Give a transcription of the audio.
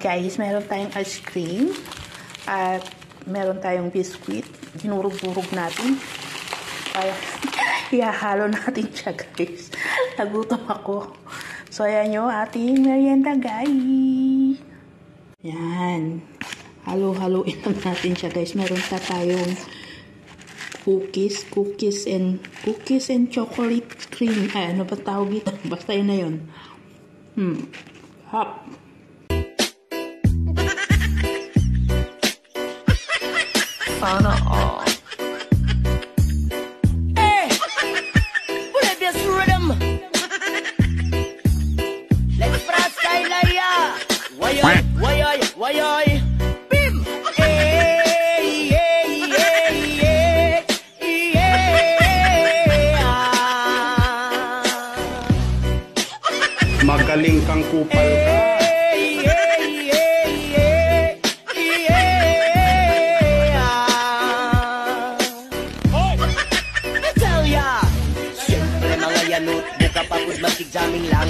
guys, meron tayong ice cream at meron tayong biscuit. Dinurog-durog natin. Kaya ihahalo natin siya guys. Nagutom ako. So ayan yung ating merienda guys. Yan. Halo-haloin lang natin siya guys. Meron pa tayong cookies and chocolate cream. Ay, ano ba tawag ito? Basta yun na yun. Hop. Sana all. Hey! Pull up your rhythm. Let's press style ya. Why? Bim! Hey! Magaling kang kupal ka. Siyempre mga yanot, buka papud magkigjaming lang.